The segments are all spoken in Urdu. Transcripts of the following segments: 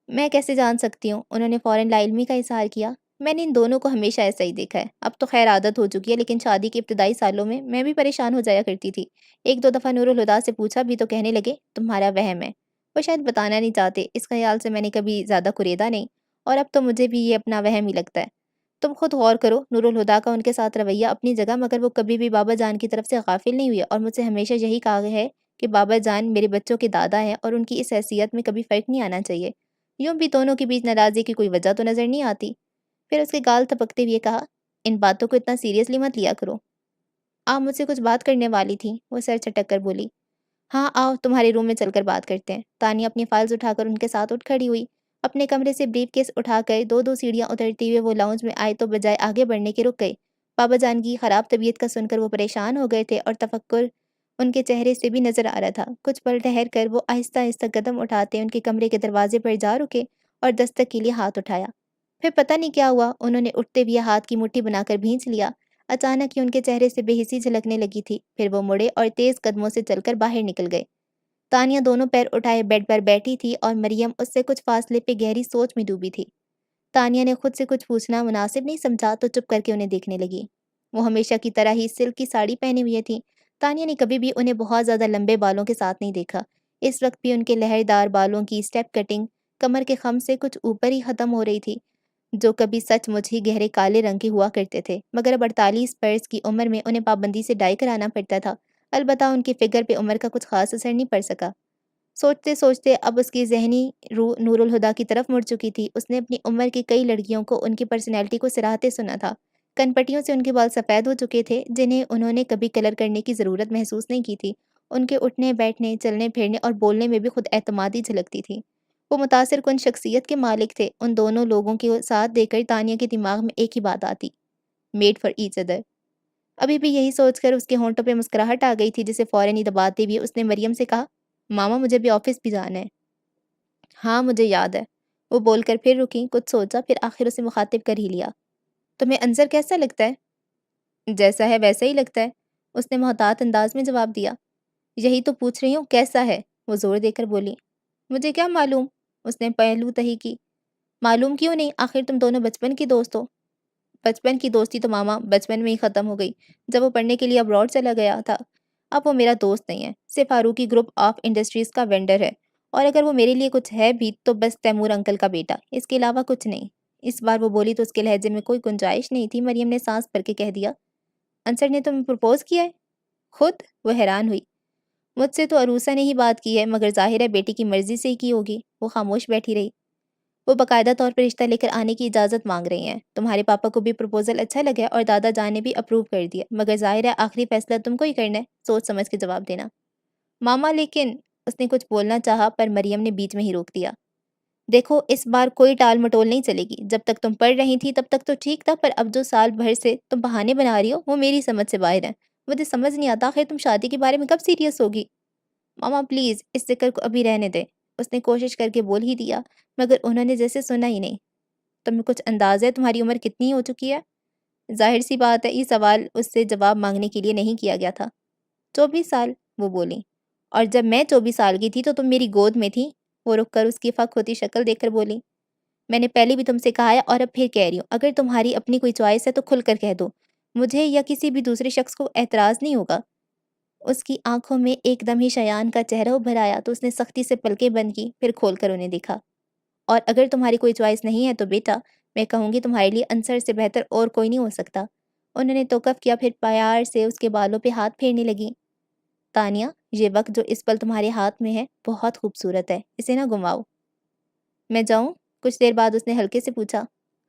میں کیسے جان سکتی ہوں؟ انہوں نے فوراً لا علمی کا اظہار کیا۔ میں نے ان دونوں کو ہمیشہ ایسا ہی دیکھا ہے۔ اب تو خیر عادت ہو چکی ہے، لیکن شادی کے ابتدائی سالوں میں بھی پریشان ہو جایا کرتی تھی۔ ایک دو دفعہ نور الہدیٰ سے پوچھا بھی تو کہنے لگے تمہارا وہم ہے۔ وہ شاید بتانا نہیں چاہتے، اس خیال سے میں نے کبھی زیادہ کریدا نہیں، اور اب تو مجھے بھی یہ اپنا وہم ہی لگتا ہے۔ تم خود غور کرو، نور الہدیٰ کا ان کے ساتھ رویہ اپنی جگہ، مگر وہ کبھی بھی بابا جان کی طرف سے غافل نہیں ہوئی اور مجھ سے ہمیشہ یہی کہا ہے کہ بابا جان میرے بچوں کے دادا ہیں اور ان کی اس حیثیت میں کبھی فرق نہیں آنا چاہیے۔ یوں بھی دونوں کے بیچ ناراضگی کی کوئی وجہ تو نظر نہیں آتی۔ پھر اس کے گال تپکتے ہوئے کہا، ان باتوں کو اتنا سیریسلی مت لیا کرو۔ آپ مجھ سے کچھ بات کرنے والی تھی، وہ سر چٹک کر بولی۔ ہاں آؤ تمہارے روم میں چل کر بات کرتے ہیں۔ تانیہ اپنی فائلز اٹھا کر ان کے ساتھ اٹھ کھڑی ہوئی۔ اپنے کمرے سے بریف کیس اٹھا کر دو دو سیڑھیاں اترتے ہوئے وہ لاؤنج میں آئے تو بجائے آگے بڑھنے کے رک گئے۔ بابا جان کی خراب طبیعت کا سن کر وہ پریشان ہو گئے تھے اور تفکر ان کے چہرے سے بھی نظر آ رہا تھا۔ کچھ پل ٹھہر کر وہ آہستہ آہستہ قدم اٹھاتے ان کے کمرے کے دروازے پر جا رکے اور دستک کے لیے ہاتھ اٹھایا۔ پھر پتہ نہیں کیا ہوا، انہوں نے اٹھتے ہوئے ہاتھ کی مٹھی بنا کر بھینچ لیا۔ اچانک ہی ان کے چہرے سے بے حسی جھلکنے لگی تھی، پھر وہ مڑے اور تیز قدموں سے چل کر باہر نکل گئے۔ تانیہ دونوں پیر اٹھائے بیڈ پر بیٹھی تھی اور مریم اس سے کچھ فاصلے پہ گہری سوچ میں ڈوبی تھی۔ تانیہ نے خود سے کچھ پوچھنا مناسب نہیں سمجھا تو چپ کر کے انہیں دیکھنے لگی۔ وہ ہمیشہ کی طرح ہی سلک کی ساڑی پہنے ہوئے تھیں۔ تانیہ نے کبھی بھی انہیں بہت زیادہ لمبے بالوں کے ساتھ نہیں دیکھا۔ اس وقت بھی ان کے لہردار بالوں کی اسٹیپ کٹنگ کمر کے خم سے کچھ اوپر ہی ختم ہو رہی تھی، جو کبھی سچ مچ ہی گہرے کالے رنگ کے ہوا کرتے تھے، مگر اب 48 برس کی عمر میں انہیں پابندی سے ڈائی کرانا پڑتا تھا۔ البتہ ان کی فگر پہ عمر کا کچھ خاص اثر نہیں پڑ سکا۔ سوچتے سوچتے اب اس کی ذہنی روح نور الہدیٰ کی طرف مڑ چکی تھی۔ اس نے اپنی عمر کی کئی لڑکیوں کو ان کی پرسنالٹی کو سراہتے سنا تھا۔ کن پٹیوں سے ان کے بال سفید ہو چکے تھے، جنہیں انہوں نے کبھی کلر کرنے کی ضرورت محسوس نہیں کی تھی۔ ان کے اٹھنے بیٹھنے، چلنے پھرنے اور بولنے میں بھی خود اعتمادی جھلکتی تھی۔ وہ متاثر کن شخصیت کے مالک تھے۔ ان دونوں لوگوں کے ساتھ دیکھ کر تانیہ کے دماغ میں ایک ہی بات آتی، میڈ فار ایچ ادر۔ ابھی بھی یہی سوچ کر اس کے ہونٹوں پہ مسکراہٹ آ گئی تھی، جسے فوراً ہی دباتے ہوئے اس نے مریم سے کہا، ماما مجھے بھی آفس بھی جانا ہے۔ ہاں مجھے یاد ہے، وہ بول کر پھر رکی، کچھ سوچا، پھر آخر اسے مخاطب کر ہی لیا۔ تمہیں انظر کیسا لگتا ہے؟ جیسا ہے ویسا ہی لگتا ہے، اس نے محتاط انداز میں جواب دیا۔ یہی تو پوچھ رہی ہوں کیسا ہے، وہ زور دے کر بولی۔ مجھے کیا معلوم، اس نے پہلو تہی کی۔ معلوم کیوں نہیں، آخر تم دونوں بچپن کی دوست ہو۔ بچپن کی دوستی تو ماما بچپن میں ہی ختم ہو گئی، جب وہ پڑھنے کے لیے ابراڈ چلا گیا تھا۔ اب وہ میرا دوست نہیں ہے، صرف فاروقی گروپ آف انڈسٹریز کا وینڈر ہے، اور اگر وہ میرے لیے کچھ ہے بھی تو بس تیمور انکل کا بیٹا، اس کے علاوہ کچھ نہیں۔ اس بار وہ بولی تو اس کے لہجے میں کوئی گنجائش نہیں تھی۔ مریم نے سانس بھر کے کہہ دیا، انصر نے تمہیں پرپوز کیا ہے؟ خود؟ وہ حیران ہوئی۔ مجھ سے تو عروسہ نے ہی بات کی ہے، مگر ظاہر ہے بیٹی کی مرضی سے ہی کی ہوگی۔ وہ خاموش بیٹھی رہی۔ وہ باقاعدہ طور پر رشتہ لے کر آنے کی اجازت مانگ رہی ہیں۔ تمہارے پاپا کو بھی پرپوزل اچھا لگا اور دادا جان نے بھی اپروو کر دیا، مگر ظاہر ہے آخری فیصلہ تم کو ہی کرنا ہے، سوچ سمجھ کے جواب دینا۔ ماما لیکن، اس نے کچھ بولنا چاہا پر مریم نے بیچ میں ہی روک دیا۔ دیکھو اس بار کوئی ٹال مٹول نہیں چلے گی، جب تک تم پڑھ رہی تھی تب تک تو ٹھیک تھا، پر اب جو سال بھر سے تم بہانے بنا رہی ہو وہ میری سمجھ سے باہر ہیں۔ مجھے سمجھ نہیں آتا آخر تم شادی کے بارے میں کب سیریس ہوگی؟ ماما پلیز اس ذکر کو ابھی رہنے دے، اس نے کوشش کر کے بول ہی دیا، مگر انہوں نے جیسے سنا ہی نہیں۔ تمہیں کچھ انداز ہے تمہاری عمر کتنی ہو چکی ہے؟ ظاہر سی بات ہے یہ سوال اس سے جواب مانگنے کے لیے نہیں کیا گیا تھا۔ 24 سال، وہ بولی۔ اور جب میں 24 سال کی تھی تو تم میری گود میں تھی، وہ رک کر اس کی فک ہوتی شکل دیکھ کر بولی۔ میں نے پہلے بھی تم سے کہا ہے اور اب پھر کہہ رہی ہوں، اگر تمہاری اپنی کوئی چوائس ہے تو کھل کر کہہ دو، مجھے یا کسی بھی دوسرے شخص کو اعتراض نہیں ہوگا۔ اس کی آنکھوں میں ایک دم ہی شیان کا چہرہ ابھر آیا تو اس نے سختی سے پلکیں بند کی، پھر کھول کر انہیں دیکھا۔ اور اگر تمہاری کوئی چوائس نہیں ہے تو بیٹا میں کہوں گی تمہارے لیے انصر سے بہتر اور کوئی نہیں ہو سکتا۔ انہوں نے توقف کیا، پھر پیار سے اس کے بالوں پہ ہاتھ پھیرنے لگی۔ تانیہ یہ وقت جو اس پل تمہارے ہاتھ میں ہے بہت خوبصورت ہے، اسے نہ گماؤ۔ میں جاؤں؟ کچھ دیر بعد اس نے ہلکے سے پوچھا۔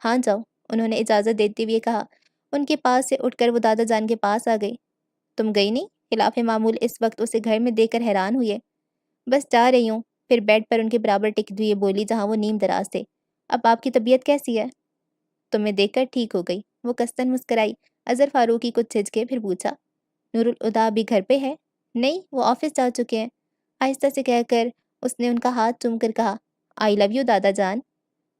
ہاں جاؤ، انہوں نے اجازت دیتے ہوئے کہا۔ ان کے پاس سے اٹھ کر وہ دادا جان کے پاس آ گئی۔ تم گئی نہیں؟ خلاف معمول اس وقت اسے گھر میں دیکھ کر حیران ہوئے۔ بس جا رہی ہوں، پھر بیڈ پر ان کے برابر ٹک ہوئے بولی جہاں وہ نیم دراز تھے۔ اب آپ کی طبیعت کیسی ہے؟ تمہیں دیکھ کر ٹھیک ہو گئی، وہ کستن مسکرائی۔ اظہر فاروقی کچھ جھجکے پھر پوچھا، نور الہدیٰ بھی گھر پہ ہے؟ نہیں، وہ آفس جا چکے ہیں، آہستہ سے کہہ کر اس نے ان کا ہاتھ چوم کر کہا، آئی لو یو دادا جان۔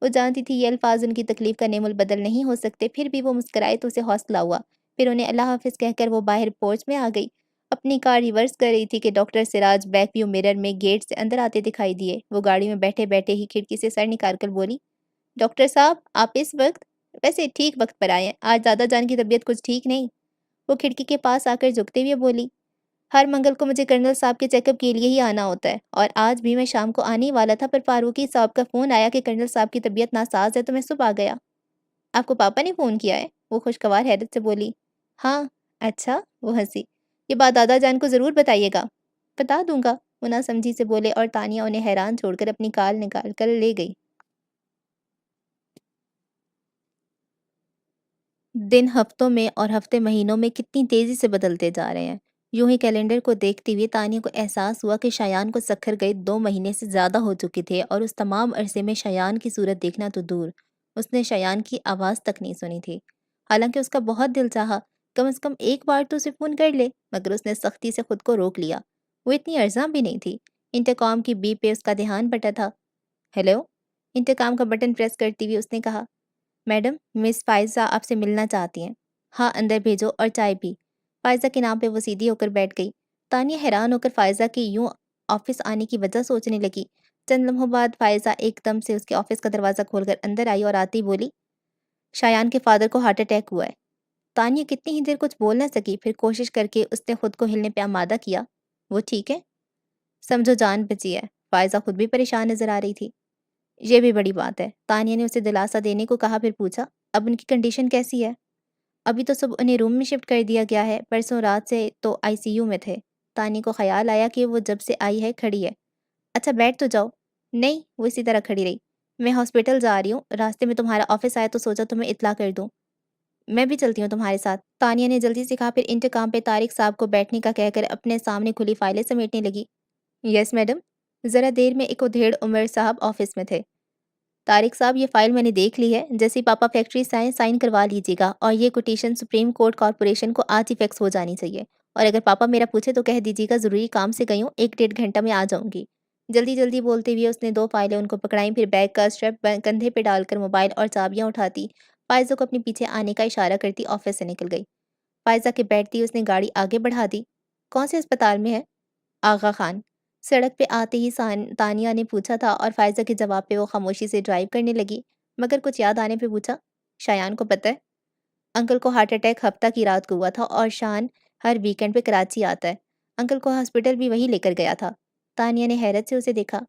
وہ جانتی تھی یہ الفاظ ان کی تکلیف کا نیم البدل نہیں ہو سکتے، پھر بھی وہ مسکرائے تو اسے حوصلہ ہوا۔ پھر انہیں اللہ حافظ کہہ کر وہ باہر پورچ میں آ گئی۔ اپنی کار ریورس کر رہی تھی کہ ڈاکٹر سراج بیک ویو مرر میں گیٹ سے اندر آتے دکھائی دیے۔ وہ گاڑی میں بیٹھے بیٹھے ہی کھڑکی سے سر نکال کر بولی، ڈاکٹر صاحب آپ اس وقت؟ ویسے ٹھیک وقت پر آئے ہیں، آج دادا جان کی طبیعت کچھ ٹھیک نہیں۔ وہ کھڑکی کے پاس آ کر جھکتے ہوئے بولی، ہر منگل کو مجھے کرنل صاحب کے چیک اپ کے لیے ہی آنا ہوتا ہے، اور آج بھی میں شام کو آنے ہی والا تھا، پر فاروقی صاحب کا فون آیا کہ کرنل صاحب کی طبیعت ناساز ہے تو میں صبح آ گیا۔ آپ کو پاپا نے فون کیا ہے؟ وہ خوشگوار حیرت سے بولی۔ ہاں۔ اچھا، وہ ہنسی۔ یہ بات دادا جان کو ضرور بتائیے گا۔ بتا دوں گا، وہ ناسمجھی سے بولے، اور تانیہ انہیں حیران چھوڑ کر اپنی کال نکال کر لے گئی۔ دن ہفتوں میں اور ہفتے مہینوں میں کتنی تیزی سے بدلتے جا رہے ہیں۔ یوں ہی کیلنڈر کو دیکھتے ہوئے تانیہ کو احساس ہوا کہ شایان کو سکھر گئے 2 مہینے سے زیادہ ہو چکے تھے، اور اس تمام عرصے میں شایان کی صورت دیکھنا تو دور، اس نے شایان کی آواز تک نہیں سنی تھی۔ حالانکہ اس کا بہت دل چاہا کم از کم ایک بار تو اسے فون کر لے، مگر اس نے سختی سے خود کو روک لیا۔ وہ اتنی ارزاں بھی نہیں تھی۔ انٹرکام کی بیپ پہ اس کا دھیان بٹا تھا۔ ہیلو، انٹرکام کا بٹن پریس کرتی ہوئی اس نے کہا، میڈم مس فائزہ آپ سے ملنا چاہتی ہیں۔ ہاں اندر بھیجو اور چائے پی۔ فائزہ کے نام پہ وہ سیدھی ہو کر بیٹھ گئی۔ تانیہ حیران ہو کر فائزہ کی یوں آفس آنے کی وجہ سوچنے لگی۔ چند لمحوں بعد فائزہ ایک دم سے اس کے آفس کا دروازہ کھول کر اندر آئی اور آتی بولی، شایان کے فادر کو ہارٹ اٹیک ہوا ہے۔ تانیہ کتنی ہی دیر کچھ بول نہ سکی، پھر کوشش کر کے اس نے خود کو ہلنے پہ آمادہ کیا۔ وہ ٹھیک ہے؟ سمجھو جان بچی ہے۔ فائزہ خود بھی پریشان نظر آ رہی تھی۔ یہ بھی بڑی بات ہے، تانیہ نے اسے دلاسا دینے کو کہا، پھر پوچھا، اب ان کی کنڈیشن کیسی ہے؟ ابھی تو سب انہیں روم میں شفٹ کر دیا گیا ہے، پرسوں رات سے تو آئی سی یو میں تھے۔ تانیہ کو خیال آیا کہ وہ جب سے آئی ہے کھڑی ہے۔ اچھا بیٹھ تو جاؤ۔ نہیں، وہ اسی طرح کھڑی رہی۔ میں ہاسپٹل جا رہی ہوں، راستے میں تمہارا آفس آیا تو سوچا تمہیں اطلاع کر دوں۔ میں بھی چلتی ہوں تمہارے ساتھ، تانیہ نے جلدی سے کہا، پھر انٹرکام پہ طارق صاحب کو بیٹھنے کا کہہ کر اپنے سامنے کھلی فائلیں سمیٹنے لگی۔ Yes madam. ذرا دیر میں ایک ادھیڑ عمر صاحب آفس میں تھے۔ طارق صاحب یہ فائل میں نے دیکھ لی ہے، جیسے ہی پاپا فیکٹری سے آئیں سائن کروا لیجیے گا، اور یہ کوٹیشن سپریم کورٹ کارپوریشن کو آج ہی فیکس ہو جانی چاہیے، اور اگر پاپا میرا پوچھے تو کہہ دیجیے گا ضروری کام سے گئی ہوں، 1 ڈیڑھ گھنٹہ میں آ جاؤں گی۔ جلدی جلدی بولتے ہوئے اس نے 2 فائلیں ان کو پکڑائیں، پھر بیگ کا اسٹریپ کندھے پہ ڈال کر موبائل اور چابیاں اٹھاتی فائزہ کو اپنے پیچھے آنے کا اشارہ کرتی آفس سے نکل گئی۔ فائزہ کے بیٹھتی اس نے گاڑی آگے بڑھا دی۔ کون سے اسپتال میں ہے؟ آغا خان۔ سڑک پہ آتے ہی تانیہ نے پوچھا تھا، اور فائزہ کے جواب پہ وہ خاموشی سے ڈرائیو کرنے لگی، مگر کچھ یاد آنے پہ پوچھا، شایان کو پتہ ہے؟ انکل کو ہارٹ اٹیک ہفتہ کی رات کو ہوا تھا، اور شان ہر ویکنڈ پہ کراچی آتا ہے۔ انکل کو ہاسپٹل بھی وہی لے کر گیا تھا۔ تانیہ نے حیرت سے اسے دیکھا۔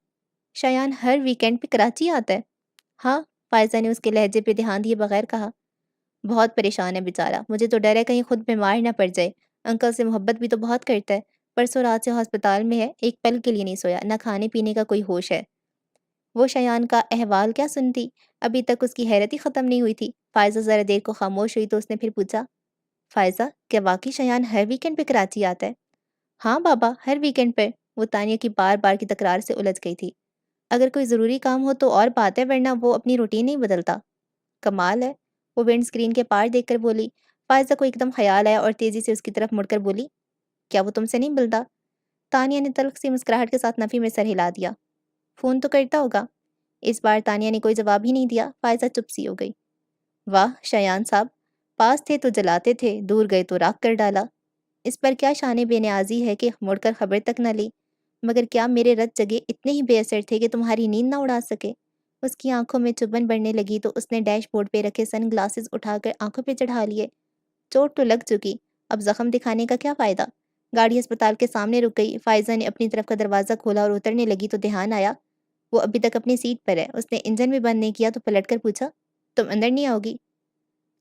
شایان ہر ویکنڈ پہ کراچی آتا ہے؟ ہاں، فائزہ نے اس کے لہجے پہ دھیان دیے بغیر کہا۔ بہت پریشان ہے بیچارہ، مجھے تو ڈر ہے کہیں خود بیمار نہ پڑ جائے۔ انکل سے محبت بھی تو بہت کرتا ہے، پرسوں رات سے ہسپتال میں ہے، ایک پل کے لیے نہیں سویا، نہ کھانے پینے کا کوئی ہوش ہے۔ وہ شایان کا احوال کیا سنتی؟ ابھی تک اس کی حیرت ہی ختم نہیں ہوئی تھی۔ فائزہ ذرا دیر کو خاموش ہوئی تو اس نے پھر پوچھا، فائزہ کیا واقعی شایان ہر ویکنڈ پہ کراچی آتا ہے؟ ہاں بابا، ہر ویکنڈ پہ۔ وہ تانیہ کی بار بار کی تکرار سے الجھ گئی تھی۔ اگر کوئی ضروری کام ہو تو اور بات ہے، ورنہ وہ اپنی روٹین نہیں بدلتا۔ کمال ہے، وہ ونڈ اسکرین کے پار دیکھ کر بولی۔ فائزہ کو ایک دم خیال آیا اور تیزی سے اس کی طرف مڑ کر بولی، کیا وہ تم سے نہیں ملتا؟ تانیہ نے تلخ سی مسکراہٹ کے ساتھ نفی میں سر ہلا دیا۔ فون تو کرتا ہوگا۔ اس بار تانیہ نے کوئی جواب ہی نہیں دیا۔ فائزہ چپ سی ہو گئی۔ واہ شایان صاحب، پاس تھے تو جلاتے تھے، دور گئے تو راکھ کر ڈالا۔ اس پر کیا شان بے نیازی ہے کہ مڑ کر خبر تک نہ لی؟ مگر کیا میرے رت جگے اتنے ہی بے اثر تھے کہ تمہاری نیند نہ اڑا سکے؟ اس کی آنکھوں میں چبھن بڑھنے لگی تو اس نے ڈیش بورڈ پہ رکھے سن گلاسز اٹھا کر آنکھوں پہ چڑھا لیے۔ چوٹ تو لگ چکی، اب زخم دکھانے کا کیا فائدہ؟ گاڑی اسپتال کے سامنے رک گئی۔ فائزہ نے اپنی طرف کا دروازہ کھولا اور اترنے لگی تو دھیان آیا وہ ابھی تک اپنی سیٹ پر ہے۔ اس نے انجن بھی بند نہیں کیا تو پلٹ کر پوچھا، تم اندر نہیں آؤ گی؟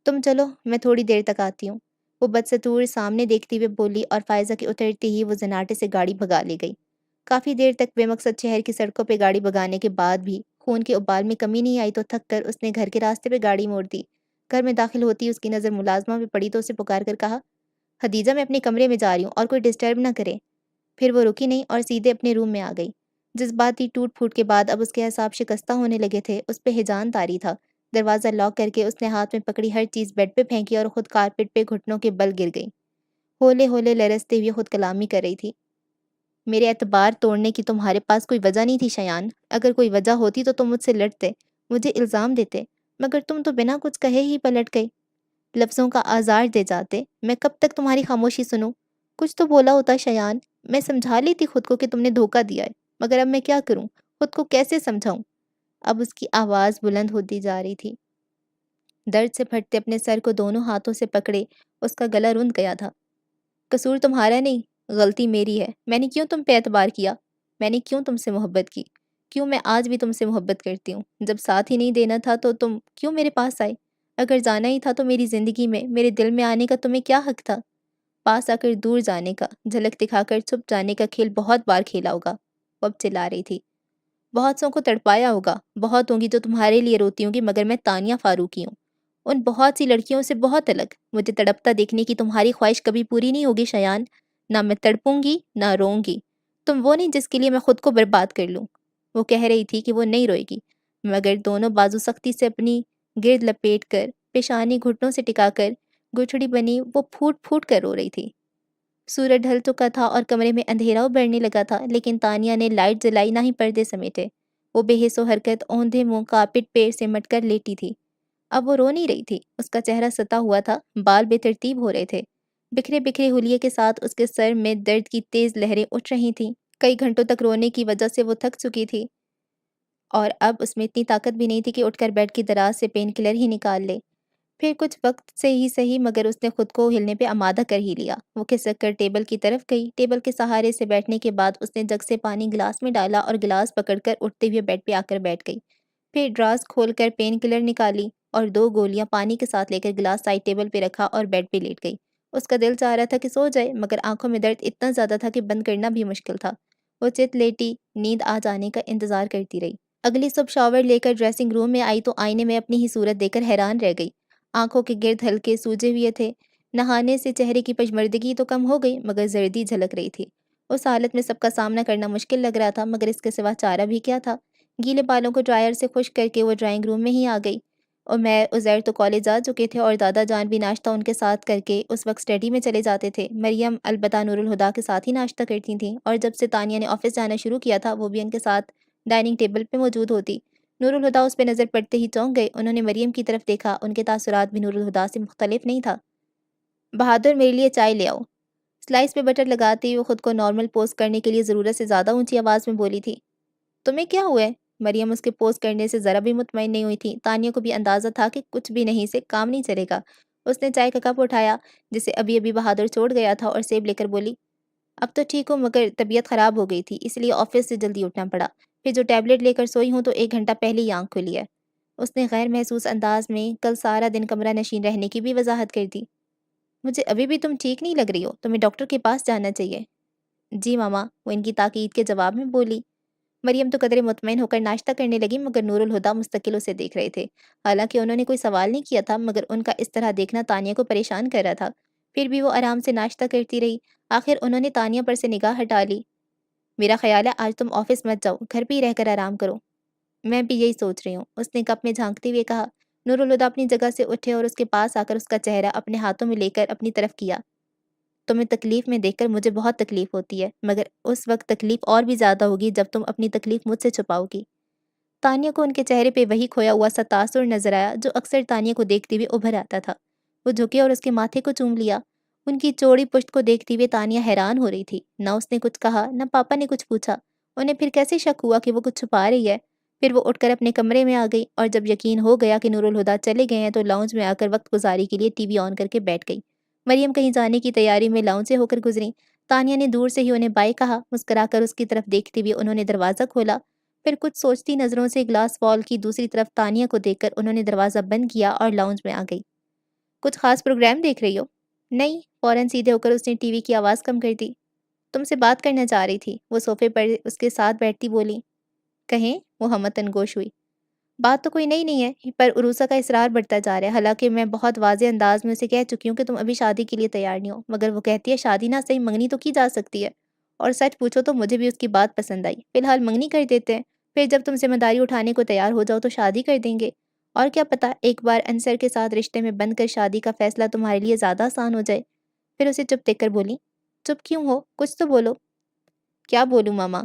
تم چلو، میں تھوڑی دیر تک آتی ہوں، وہ بدستور سامنے دیکھتی ہوئے بولی، اور فائزہ کے اترتے ہی وہ زناٹے سے گاڑی بھگا لے گئی۔ کافی دیر تک بے مقصد شہر کی سڑکوں پہ گاڑی بھگانے کے بعد بھی خون کے ابال میں کمی نہیں آئی تو تھک کر اس نے گھر کے راستے پہ گاڑی موڑ دی۔ گھر میں داخل ہوتی اس کی نظر ملازمہ پہ پڑی تو اسے پکار کر کہا، خدیجہ میں اپنے کمرے میں جا رہی ہوں اور کوئی ڈسٹرب نہ کرے۔ پھر وہ رکی نہیں اور سیدھے اپنے روم میں آ گئی۔ جذباتی ٹوٹ پھوٹ کے بعد اب اس کے اعصاب شکستہ ہونے لگے تھے۔ اس پہ ہیجان طاری تھا۔ دروازہ لاک کر کے اس نے ہاتھ میں پکڑی ہر چیز بیڈ پہ پھینکی اور خود کارپٹ پہ گھٹنوں کے بل گر گئی۔ ہولے ہولے لرزتے ہوئے خود کلامی کر رہی تھی، میرے اعتبار توڑنے کی تمہارے پاس کوئی وجہ نہیں تھی شایان۔ اگر کوئی وجہ ہوتی تو تم مجھ سے لڑتے، مجھے الزام دیتے، مگر تم تو بنا کچھ کہے ہی پلٹ گئی، لفظوں کا آزار دے جاتے۔ میں کب تک تمہاری خاموشی سنوں؟ کچھ تو بولا ہوتا شایان، میں سمجھا لیتی خود کو کہ تم نے دھوکا دیا ہے، مگر اب میں کیا کروں؟ خود کو کیسے سمجھاؤں؟ اب اس کی آواز بلند ہوتی جا رہی تھی۔ درد سے پھٹتے اپنے سر کو دونوں ہاتھوں سے پکڑے اس کا گلا رند گیا تھا۔ قصور تمہارا نہیں، غلطی میری ہے۔ میں نے کیوں تم پہ اعتبار کیا؟ میں نے کیوں تم سے محبت کی؟ کیوں میں آج بھی تم سے محبت کرتی ہوں؟ جب ساتھ ہی نہیں دینا تھا تو تم کیوں میرے پاس آئے؟ اگر جانا ہی تھا تو میری زندگی میں، میرے دل میں آنے کا تمہیں کیا حق تھا؟ پاس آ کر دور جانے کا، جھلک دکھا کر چھپ جانے کا کھیل بہت بار کھیلا ہوگا۔ وہ اب چلا رہی تھی۔ بہت سوں کو تڑپایا ہوگا، بہت ہوں گی جو تمہارے لیے روتی ہوں گی، مگر میں تانیہ فاروقی ہوں، ان بہت سی لڑکیوں سے بہت الگ۔ مجھے تڑپتا دیکھنے کی تمہاری خواہش کبھی پوری نہیں ہوگی شایان۔ نہ میں تڑپوں گی نہ روؤں گی۔ تم وہ نہیں جس کے لیے میں خود کو برباد کر لوں۔ وہ کہہ رہی تھی کہ وہ نہیں روئے گی، مگر دونوں بازو سختی سے اپنی گرد لپیٹ کر، پیشانی گھٹنوں سے ٹکا کر، گٹھڑی بنی وہ پھوٹ پھوٹ کر رو رہی تھی۔ سورج ڈھل چکا تھا اور کمرے میں اندھیرا ابھرنے لگا تھا، لیکن تانیہ نے لائٹ جلائی نہ ہی پردے سمیٹے۔ وہ بے حس و حرکت اوندھے منہ کارپٹ پہ سمٹ کر لیٹی تھی۔ اب وہ رو نہیں رہی تھی، اس کا چہرہ ستا ہوا تھا، بال بے ترتیب ہو رہے تھے، بکھرے بکھرے حلیے کے ساتھ اس کے سر میں درد کی تیز لہریں اٹھ رہی تھیں۔ کئی گھنٹوں تک رونے کی وجہ سے وہ تھک چکی تھی اور اب اس میں اتنی طاقت بھی نہیں تھی کہ اٹھ کر بیڈ کی دراز سے پین کلر ہی نکال لے۔ پھر کچھ وقت سے ہی صحیح مگر اس نے خود کو ہلنے پہ آمادہ کر ہی لیا۔ وہ کھسک کر ٹیبل کی طرف گئی۔ ٹیبل کے سہارے سے بیٹھنے کے بعد اس نے جگ سے پانی گلاس میں ڈالا اور گلاس پکڑ کر اٹھتے ہوئے بیڈ پہ آ کر بیٹھ گئی۔ پھر ڈراز کھول کر پین کلر نکالی اور 2 گولیاں پانی کے ساتھ لے کر گلاس سائڈ ٹیبل پہ رکھا اور بیڈ پہ لیٹ گئی۔ اس کا دل چاہ رہا تھا کہ سو جائے، مگر آنکھوں میں درد اتنا زیادہ تھا کہ بند کرنا بھی مشکل تھا۔ وہ چت لیٹی نیند آ جانے کا انتظار کرتی رہی۔ اگلی صبح شاور لے کر ڈریسنگ روم میں آئی تو آئینے میں اپنی ہی صورت دیکھ کر حیران رہ گئی۔ آنکھوں کے گرد ہلکے سوجے ہوئے تھے۔ نہانے سے چہرے کی پشمردگی تو کم ہو گئی، مگر زردی جھلک رہی تھی۔ اس حالت میں سب کا سامنا کرنا مشکل لگ رہا تھا، مگر اس کے سوا چارہ بھی کیا تھا؟ گیلے بالوں کو ڈرائر سے خشک کر کے وہ ڈرائنگ روم میں ہی آ گئی۔ اور میں عزیر تو کالج جا چکے تھے اور دادا جان بھی ناشتہ ان کے ساتھ کر کے اس وقت اسٹڈی میں چلے جاتے تھے۔ مریم البتہ نور الہدا کے ساتھ ہی ناشتہ کرتی تھیں، اور جب سے تانیہ نے آفس جانا شروع کیا تھا وہ بھی ان کے ساتھ ڈائننگ ٹیبل پہ موجود ہوتی۔ نور الہدا اس پہ نظر پڑتے ہی چونک گئے۔ انہوں نے مریم کی طرف دیکھا، ان کے تاثرات بھی نور الہدا سے مختلف نہیں تھا۔ بہادر میرے لیے چائے لے آؤ۔ سلائس پہ بٹر لگاتے ہوئے خود کو نارمل پوز کرنے کے لیے ضرورت سے زیادہ اونچی آواز میں بولی تھی۔ تمہیں کیا ہوا ہے؟ مریم اس کے پوز کرنے سے ذرا بھی مطمئن نہیں ہوئی تھی۔ تانیہ کو بھی اندازہ تھا کہ کچھ بھی نہیں سے کام نہیں چلے گا۔ اس نے چائے کا کپ اٹھایا جسے ابھی ابھی بہادر چھوڑ گیا تھا اور سیب لے کر بولی، اب تو ٹھیک ہوں، مگر طبیعت خراب ہو گئی تھی، اس لیے آفس سے جلدی اٹھنا پڑا۔ پھر جو ٹیبلٹ لے کر سوئی ہوں تو 1 گھنٹہ پہلے ہی آنکھ کھلی ہے۔ اس نے غیر محسوس انداز میں کل سارا دن کمرہ نشین رہنے کی بھی وضاحت کر دی۔ مجھے ابھی بھی تم ٹھیک نہیں لگ رہی ہو، تمہیں ڈاکٹر کے پاس جانا چاہیے۔ جی ماما، وہ ان کی تاکید کے جواب میں بولی۔ مریم تو قدرے مطمئن ہو کر ناشتہ کرنے لگی، مگر نور الہدا مستقل اسے دیکھ رہے تھے۔ حالانکہ انہوں نے کوئی سوال نہیں کیا تھا، مگر ان کا اس طرح دیکھنا تانیہ کو پریشان کر رہا تھا۔ پھر بھی وہ آرام سے ناشتہ کرتی رہی۔ آخر انہوں نے تانیہ پر سے نگاہ ہٹا لی۔ میرا خیال ہے آج تم آفس مت جاؤ، گھر پہ ہی رہ کر آرام کرو۔ میں بھی یہی سوچ رہی ہوں، اس نے کپ میں جھانکتے ہوئے کہا۔ نور الہدا اپنی جگہ سے اٹھے اور اس کے پاس آ کر اس کا چہرہ اپنے ہاتھوں میں لے کر اپنی طرف کیا۔ تمہیں تکلیف میں دیکھ کر مجھے بہت تکلیف ہوتی ہے، مگر اس وقت تکلیف اور بھی زیادہ ہوگی جب تم اپنی تکلیف مجھ سے چھپاؤ گی۔ تانیہ کو ان کے چہرے پہ وہی کھویا ہوا سا تاثر نظر آیا جو اکثر تانیہ کو دیکھتے ہوئے ابھر آتا تھا۔ وہ جھکے اور اس کے ماتھے کو چوم لیا۔ ان کی چوڑی پشت کو دیکھتے ہوئے تانیہ حیران ہو رہی تھی۔ نہ اس نے کچھ کہا، نہ پاپا نے کچھ پوچھا۔ انہیں پھر کیسے شک ہوا کہ وہ کچھ چھپا رہی ہے؟ پھر وہ اٹھ کر اپنے کمرے میں آ گئی، اور جب یقین ہو گیا کہ نور الہدا چلے گئے ہیں تو لاؤنج میں آ کر وقت گزاری کے لیے ٹی وی آن کر کے بیٹھ گئی۔ مریم کہیں جانے کی تیاری میں لاؤنج سے ہو کر گزری۔ تانیہ نے دور سے ہی انہیں بائے کہا۔ مسکرا کر اس کی طرف دیکھتے ہوئے انہوں نے دروازہ کھولا۔ پھر کچھ سوچتی نظروں سے گلاس وال کی دوسری طرف تانیہ کو دیکھ کر انہوں نے دروازہ بند کیا اور لاؤنج میں آ گئی۔ کچھ خاص پروگرام دیکھ رہی ہو؟ نہیں، فوراً سیدھے ہو کر اس نے ٹی وی کی آواز کم کر دی۔ تم سے بات کرنا چاہ رہی تھی، وہ صوفے پر اس کے ساتھ بیٹھتی بولی۔ کہیں؟ وہ ہمتن گوش ہوئی۔ بات تو کوئی نئی نہیں ہے، پر عروسہ کا اصرار بڑھتا جا رہا ہے، حالانکہ میں بہت واضح انداز میں اسے کہہ چکی ہوں کہ تم ابھی شادی کے لیے تیار نہیں ہو، مگر وہ کہتی ہے شادی نہ صحیح منگنی تو کی جا سکتی ہے۔ اور سچ پوچھو تو مجھے بھی اس کی بات پسند آئی۔ فی الحال منگنی کر دیتے ہیں، پھر جب تم ذمہ داری اٹھانے کو تیار ہو جاؤ تو شادی کر دیں گے۔ اور کیا پتہ ایک بار انصر کے ساتھ رشتے میں بند کر شادی کا فیصلہ تمہارے لیے زیادہ آسان ہو جائے۔ پھر اسے چپ دیکھ کر بولی، چپ کیوں ہو؟ کچھ تو بولو۔ کیا بولوں ماما؟